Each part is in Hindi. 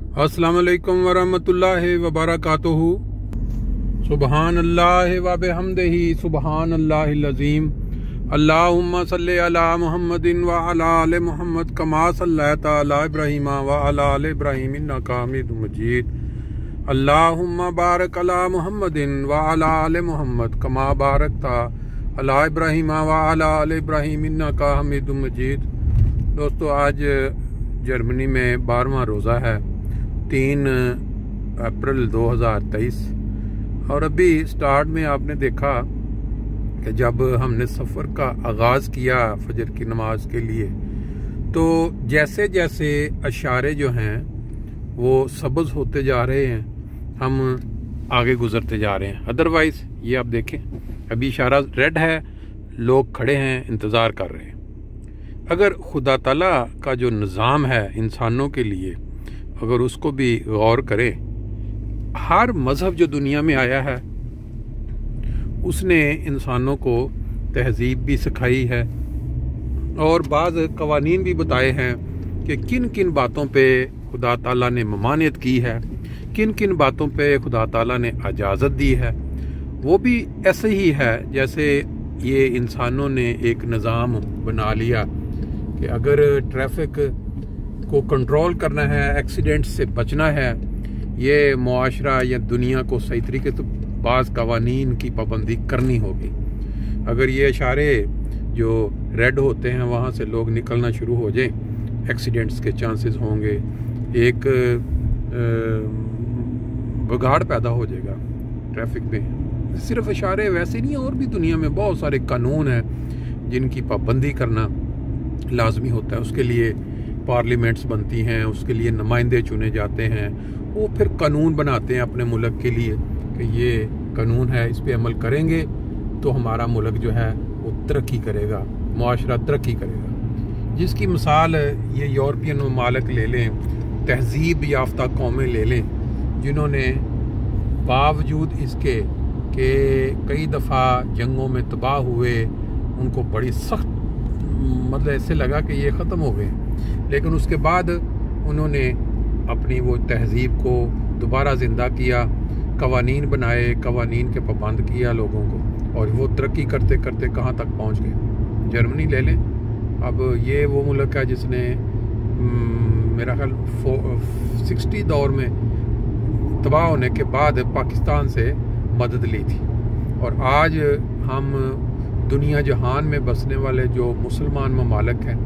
अस्सलाम वालेकुम वरहमतुल्लाहि वबरकातुहू। सुबहान अल्लाह व बिहम्दिही सुबहान अल्लाहिल अज़ीम। अल्लाहुम्मा सल्लि अला मुहम्मदिन व अला आलि मुहम्मद कमा सल्लैता अला इब्राहीम व अला आलि इब्राहीम इन्नका हमीदुम मजीद। अल्लाहुम्मा बारिक अला मुहम्मदिन व अला आलि मुहम्मद कमा बारकता अला इब्राहीम व अला आलि इब्राहीम इन्नका हमीदुम मजीद। दोस्तों, आज जर्मनी में 12वां रोज़ा है, 3 अप्रैल 2023। और अभी स्टार्ट में आपने देखा कि जब हमने सफ़र का आगाज़ किया फजर की नमाज के लिए, तो जैसे जैसे अशारे जो हैं वो सब्ज़ होते जा रहे हैं, हम आगे गुजरते जा रहे हैं। अदरवाइज़ ये आप देखें, अभी इशारा रेड है, लोग खड़े हैं, इंतज़ार कर रहे हैं। अगर खुदा ताला का जो निज़ाम है इंसानों के लिए, अगर उसको भी गौर करें, हर मज़हब जो दुनिया में आया है उसने इंसानों को तहज़ीब भी सिखाई है और बाज़ कवानीन भी बताए हैं कि किन किन बातों पे खुदा ताला ने ममानियत की है, किन किन बातों पे खुदा ताला ने इजाज़त दी है। वो भी ऐसे ही है जैसे ये इंसानों ने एक निज़ाम बना लिया कि अगर ट्रैफिक को कंट्रोल करना है, एक्सीडेंट से बचना है, ये मुआशरा या दुनिया को सही तरीके से बाज़ कवानीन की पाबंदी करनी होगी। अगर ये इशारे जो रेड होते हैं वहाँ से लोग निकलना शुरू हो जाएं, एक्सीडेंट्स के चांसेस होंगे, एक बिगाड़ पैदा हो जाएगा ट्रैफिक में। सिर्फ इशारे वैसे नहीं, और भी दुनिया में बहुत सारे कानून हैं जिनकी पाबंदी करना लाजमी होता है। उसके लिए पार्लियामेंट्स बनती हैं, उसके लिए नुमाइंदे चुने जाते हैं, वो फिर कानून बनाते हैं अपने मुल्क के लिए कि ये कानून है, इस पे अमल करेंगे तो हमारा मुल्क जो है वो तरक्की करेगा, मुआशरा तरक्की करेगा। जिसकी मिसाल ये यूरोपियन ममालिक ले लें, तहजीब याफ्ता कौमें ले लें, जिन्होंने बावजूद इसके कि कई दफ़ा जंगों में तबाह हुए, उनको बड़ी सख्त मतलब ऐसे लगा कि ये ख़त्म हो गए, लेकिन उसके बाद उन्होंने अपनी वो तहजीब को दोबारा ज़िंदा किया, कवानीन बनाए, कवानीन के पाबंद किया लोगों को, और वो तरक्की करते करते कहाँ तक पहुँच गए। जर्मनी ले लें, अब ये वो मुल्क है जिसने मेरा ख्याल 60 दौर में तबाह होने के बाद पाकिस्तान से मदद ली थी। और आज हम दुनिया जहान में बसने वाले जो मुसलमान ममालिक हैं,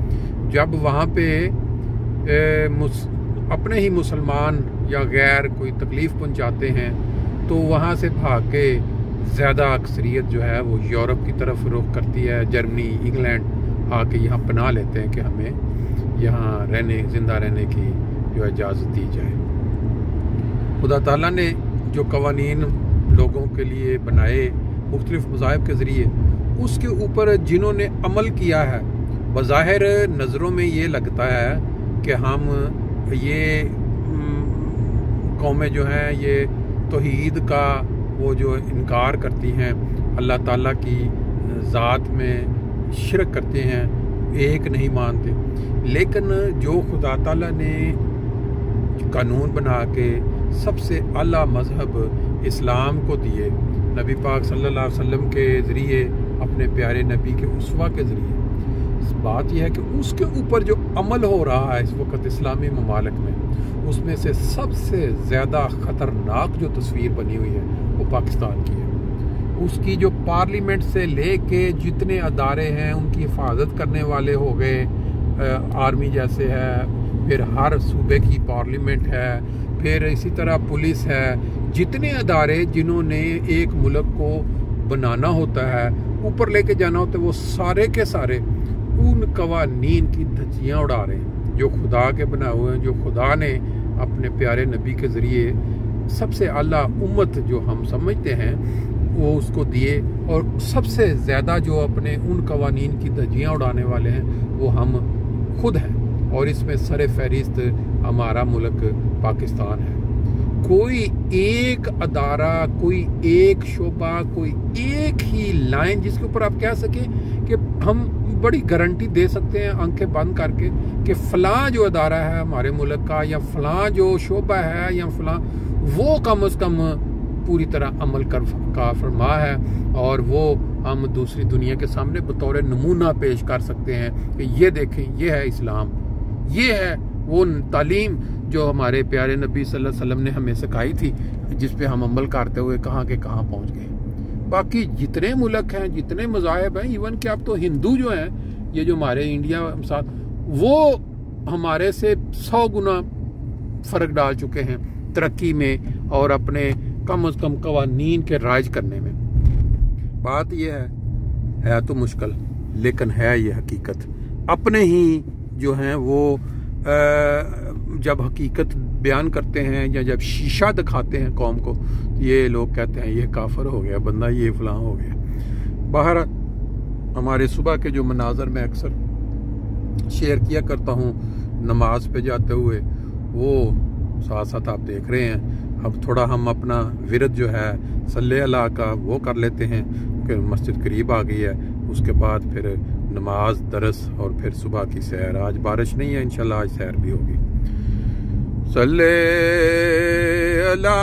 जब वहाँ पे अपने ही मुसलमान या गैर कोई तकलीफ़ पहुँचाते हैं, तो वहाँ से भाग के ज़्यादा अक्सरियत जो है वो यूरोप की तरफ रुख करती है। जर्मनी, इंग्लैंड आके यहाँ पनाह लेते हैं कि हमें यहाँ रहने, ज़िंदा रहने की जो इजाज़त दी जाए। खुदा ताला ने जो कवानीन लोगों के लिए बनाए मुख्तलिफ़ मज़ाहिब के ज़रिए, उसके ऊपर जिन्होंने अमल किया है, बज़ाहिर नज़रों में ये लगता है कि हम ये कौमें जो हैं ये तौहीद का वो जो इनकार करती हैं, अल्लाह ताला की ज़ात में शिरक करते हैं, एक नहीं मानते। लेकिन जो खुदा ताला ने कानून बना के सबसे आला मज़हब इस्लाम को दिए, नबी पाक सल्लल्लाहु अलैहि वसल्लम के ज़रिए, अपने प्यारे नबी के उस्वा के ज़रिए, बात यह है कि उसके ऊपर जो अमल हो रहा है इस वक्त इस्लामी ममालिक में, उसमें से सबसे ज़्यादा ख़तरनाक जो तस्वीर बनी हुई है वो पाकिस्तान की है। उसकी जो पार्लियामेंट से ले के जितने अदारे हैं उनकी हिफाजत करने वाले हो गए, आर्मी जैसे है, फिर हर सूबे की पार्लियामेंट है, फिर इसी तरह पुलिस है, जितने अदारे जिन्होंने एक मुल्क को बनाना होता है, ऊपर लेके जाना होता है, वो सारे के सारे उन कवानीन की धज्जियाँ उड़ा रहे हैं जो खुदा के बनाए हुए हैं, जो खुदा ने अपने प्यारे नबी के ज़रिए सबसे आला उम्मत जो हम समझते हैं वो उसको दिए। और सबसे ज़्यादा जो अपने उन कवानीन की धज्जियाँ उड़ाने वाले हैं वो हम खुद हैं, और इसमें सर फहरिस्त हमारा मुल्क पाकिस्तान है। कोई एक अदारा, कोई एक शोबा, कोई एक ही लाइन जिसके ऊपर आप कह सकें कि हम बड़ी गारंटी दे सकते हैं आंखें बंद करके कि फलां जो अदारा है हमारे मुल्क का, या फलां जो शोबा है, या फलां वो कम से कम पूरी तरह अमल का फरमा है, और वो हम दूसरी दुनिया के सामने बतौर नमूना पेश कर सकते हैं कि ये देखें, ये है इस्लाम, ये है वो तालीम जो हमारे प्यारे नबी सल्लल्लाहु अलैहि वसल्लम ने हमें सिखाई थी, जिस पे हम अमल करते हुए कहाँ के कहाँ पहुँच गए। बाकी जितने मुल्क हैं, जितने मज़ाहिब हैं, इवन कि अब तो हिंदू जो हैं, ये जो हमारे इंडिया साथ, वो हमारे से 100 गुना फ़र्क डाल चुके हैं तरक्की में और अपने कम अज़ कम कवानीन के राज करने में। बात यह है तो मुश्किल, लेकिन है ये हकीकत। अपने ही जो हैं वो जब हकीकत बयान करते हैं या जब शीशा दिखाते हैं कौम को, ये लोग कहते हैं ये काफिर हो गया बंदा, ये फलां हो गया। बाहर हमारे सुबह के जो मनाजर मैं अक्सर शेयर किया करता हूँ नमाज पे जाते हुए, वो साथ साथ आप देख रहे हैं। अब थोड़ा हम अपना विरद जो है सल्ले अला का वो कर लेते हैं कि मस्जिद करीब आ गई है, उसके बाद फिर नमाज, दरस और फिर सुबह की सैर। आज बारिश नहीं है, इंशाल्लाह आज सैर भी होगी। सल्ले अला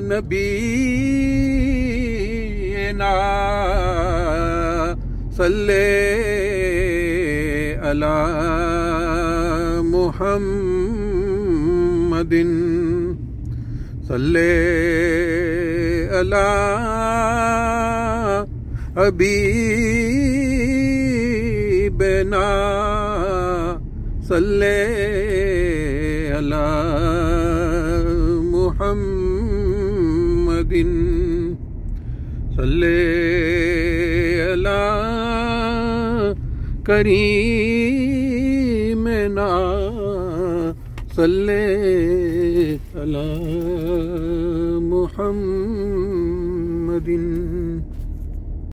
नबी ना, सल्ले अला मुहम्मदिन, सल्ले अला हबीबना, सल्ले अला मुहम्मदिन, सल्ले अला करीमना, सल्ले अला मुहम्मदिन।